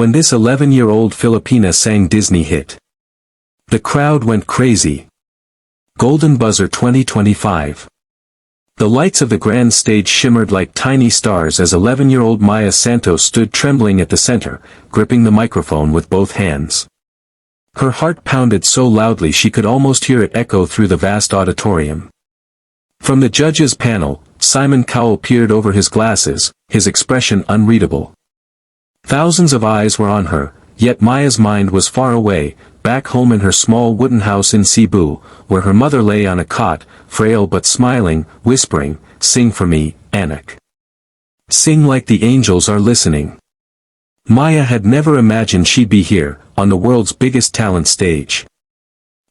when this 11-year-old Filipina sang Disney hit. The crowd went crazy. Golden Buzzer 2025. The lights of the grand stage shimmered like tiny stars as 11-year-old Maya Santos stood trembling at the center, gripping the microphone with both hands. Her heart pounded so loudly she could almost hear it echo through the vast auditorium. From the judges' panel, Simon Cowell peered over his glasses, his expression unreadable. Thousands of eyes were on her, yet Maya's mind was far away, back home in her small wooden house in Cebu, where her mother lay on a cot, frail but smiling, whispering, "Sing for me, Anak. Sing like the angels are listening." Maya had never imagined she'd be here, on the world's biggest talent stage.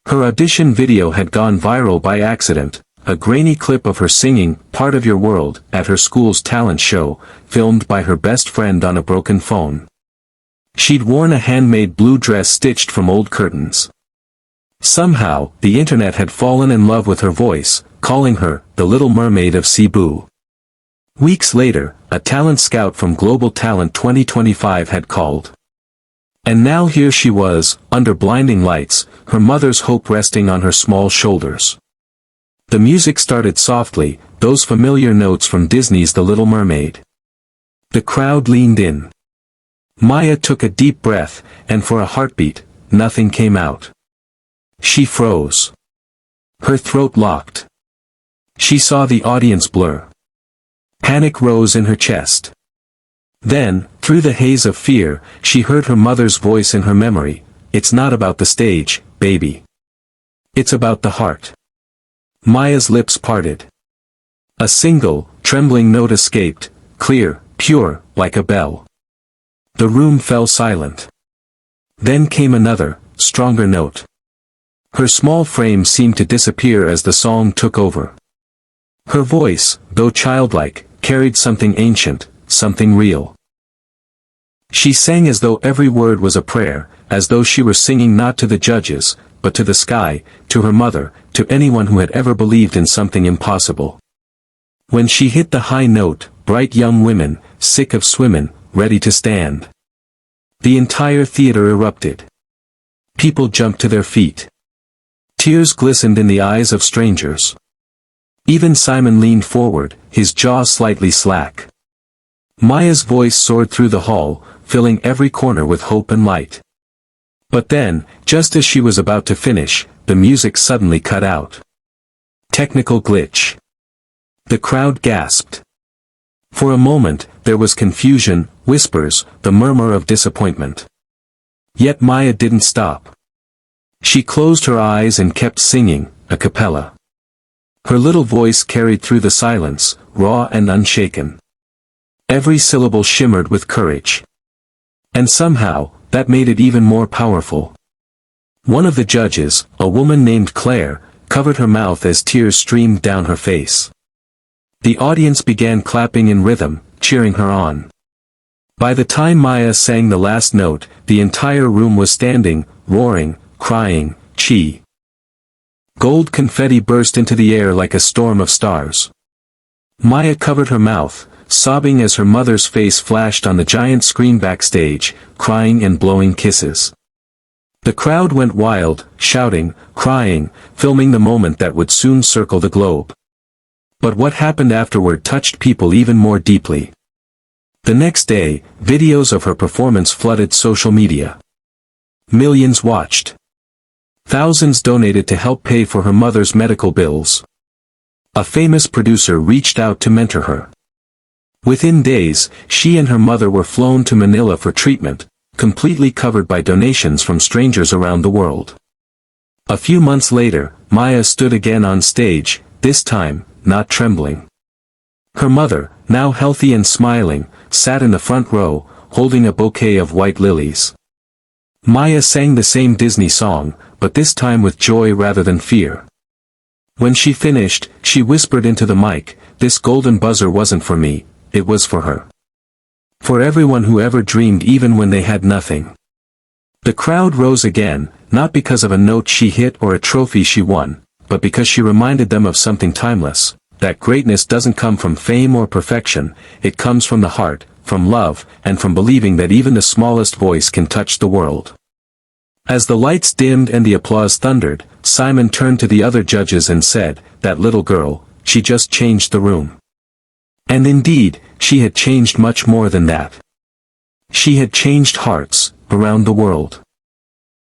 Her audition video had gone viral by accident, a grainy clip of her singing "Part of Your World" at her school's talent show, filmed by her best friend on a broken phone. She'd worn a handmade blue dress stitched from old curtains. Somehow, the internet had fallen in love with her voice, calling her the Little Mermaid of Cebu. Weeks later, a talent scout from Global Talent 2025 had called. And now here she was, under blinding lights, her mother's hope resting on her small shoulders. The music started softly, those familiar notes from Disney's The Little Mermaid. The crowd leaned in. Maya took a deep breath, and for a heartbeat, nothing came out. She froze. Her throat locked. She saw the audience blur. Panic rose in her chest. Then, through the haze of fear, she heard her mother's voice in her memory, "It's not about the stage, baby. It's about the heart." Maya's lips parted. A single, trembling note escaped, clear, pure, like a bell. The room fell silent. Then came another, stronger note. Her small frame seemed to disappear as the song took over. Her voice, though childlike, carried something ancient, something real. She sang as though every word was a prayer, as though she were singing not to the judges, but to the sky, to her mother, to anyone who had ever believed in something impossible. When she hit the high note, bright young women, sick of swimming, ready to stand. The entire theater erupted. People jumped to their feet. Tears glistened in the eyes of strangers. Even Simon leaned forward, his jaw slightly slack. Maya's voice soared through the hall, filling every corner with hope and light. But then, just as she was about to finish, the music suddenly cut out. Technical glitch. The crowd gasped. For a moment, there was confusion, whispers, the murmur of disappointment. Yet Maya didn't stop. She closed her eyes and kept singing, a cappella. Her little voice carried through the silence, raw and unshaken. Every syllable shimmered with courage. And somehow, that made it even more powerful. One of the judges, a woman named Claire, covered her mouth as tears streamed down her face. The audience began clapping in rhythm, cheering her on. By the time Maya sang the last note, the entire room was standing, roaring, crying, "Chi!" Gold confetti burst into the air like a storm of stars. Maya covered her mouth, sobbing as her mother's face flashed on the giant screen backstage, crying and blowing kisses. The crowd went wild, shouting, crying, filming the moment that would soon circle the globe. But what happened afterward touched people even more deeply. The next day, videos of her performance flooded social media. Millions watched. Thousands donated to help pay for her mother's medical bills. A famous producer reached out to mentor her. Within days, she and her mother were flown to Manila for treatment, completely covered by donations from strangers around the world. A few months later, Maya stood again on stage, this time, not trembling. Her mother, now healthy and smiling, sat in the front row, holding a bouquet of white lilies. Maya sang the same Disney song, but this time with joy rather than fear. When she finished, she whispered into the mic, "This golden buzzer wasn't for me, it was for her. For everyone who ever dreamed even when they had nothing." The crowd rose again, not because of a note she hit or a trophy she won, but because she reminded them of something timeless, that greatness doesn't come from fame or perfection, it comes from the heart, from love, and from believing that even the smallest voice can touch the world. As the lights dimmed and the applause thundered, Simon turned to the other judges and said, "That little girl, she just changed the room." And indeed, she had changed much more than that. She had changed hearts, around the world.